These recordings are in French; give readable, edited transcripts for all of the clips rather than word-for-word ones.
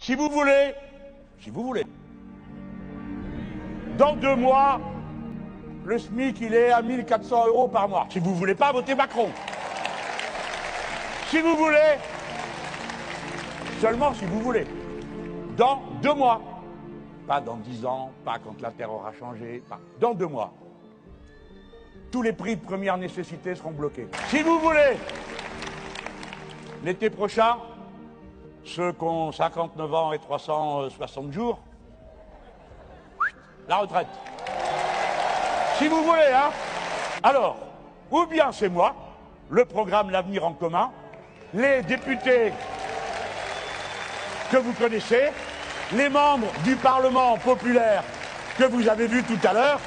Si vous voulez, dans 2 mois, le SMIC, il est à 1 400 € par mois. Si vous voulez pas, votez Macron. Si vous voulez, seulement si vous voulez, dans 2 mois, pas dans 10 ans, pas quand la Terre aura changé, pas dans 2 mois, tous les prix de première nécessité seront bloqués. Si vous voulez, l'été prochain, ceux qui ont 59 ans et 360 jours, la retraite. Si vous voulez, hein. Alors, ou bien c'est moi, le programme L'Avenir en commun, les députés que vous connaissez, les membres du Parlement populaire que vous avez vus tout à l'heure,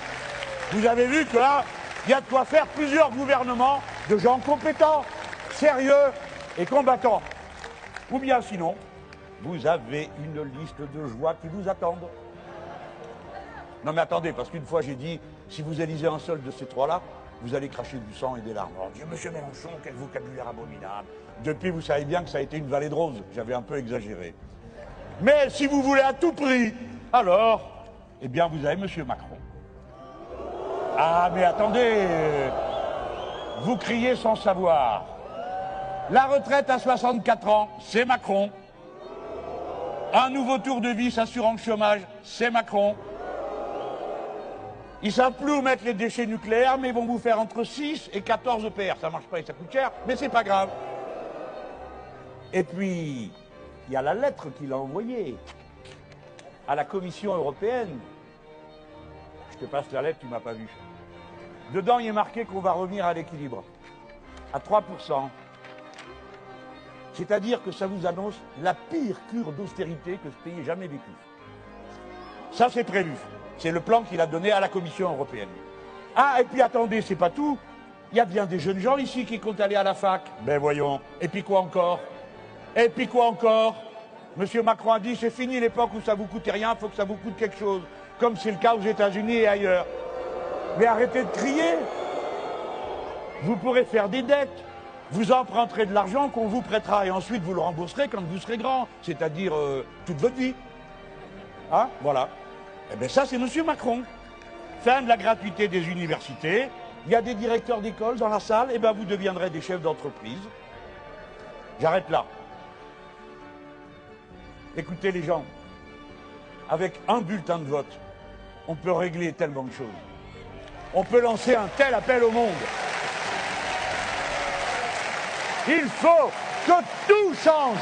vous avez vu que là, il y a de quoi faire plusieurs gouvernements de gens compétents, sérieux et combattants. Ou bien sinon, vous avez une liste de joies qui vous attendent. Non mais attendez, parce qu'une fois j'ai dit, si vous élisez un seul de ces trois-là, vous allez cracher du sang et des larmes. Oh Dieu, monsieur Mélenchon, quel vocabulaire abominable. Depuis, vous savez bien que ça a été une vallée de roses. J'avais un peu exagéré. Mais si vous voulez à tout prix, alors, eh bien, vous avez monsieur Macron. Ah, mais attendez, vous criez sans savoir. La retraite à 64 ans, c'est Macron. Un nouveau tour de vis assurant le chômage, c'est Macron. Ils savent plus où mettre les déchets nucléaires, mais ils vont vous faire entre 6 et 14 EPR. Ça marche pas et ça coûte cher, mais c'est pas grave. Et puis, il y a la lettre qu'il a envoyée à la Commission européenne. Je te passe la lettre, tu m'as pas vu. Dedans, il est marqué qu'on va revenir à l'équilibre, à 3%. C'est-à-dire que ça vous annonce la pire cure d'austérité que ce pays ait jamais vécue. Ça, c'est prévu. C'est le plan qu'il a donné à la Commission européenne. Ah, et puis attendez, c'est pas tout. Il y a bien des jeunes gens ici qui comptent aller à la fac. Ben voyons. Et puis quoi encore? Et puis quoi encore? Monsieur Macron a dit, c'est fini l'époque où ça vous coûtait rien, il faut que ça vous coûte quelque chose. Comme c'est le cas aux États-Unis et ailleurs. Mais arrêtez de crier. Vous pourrez faire des dettes. Vous emprunterez de l'argent qu'on vous prêtera et ensuite vous le rembourserez quand vous serez grand. C'est-à-dire toute votre vie. Hein? Voilà. Eh bien ça, c'est monsieur Macron. Fin de la gratuité des universités. Il y a des directeurs d'école dans la salle. Eh bien, vous deviendrez des chefs d'entreprise. J'arrête là. Écoutez les gens, avec un bulletin de vote, on peut régler tellement de choses. On peut lancer un tel appel au monde. Il faut que tout change.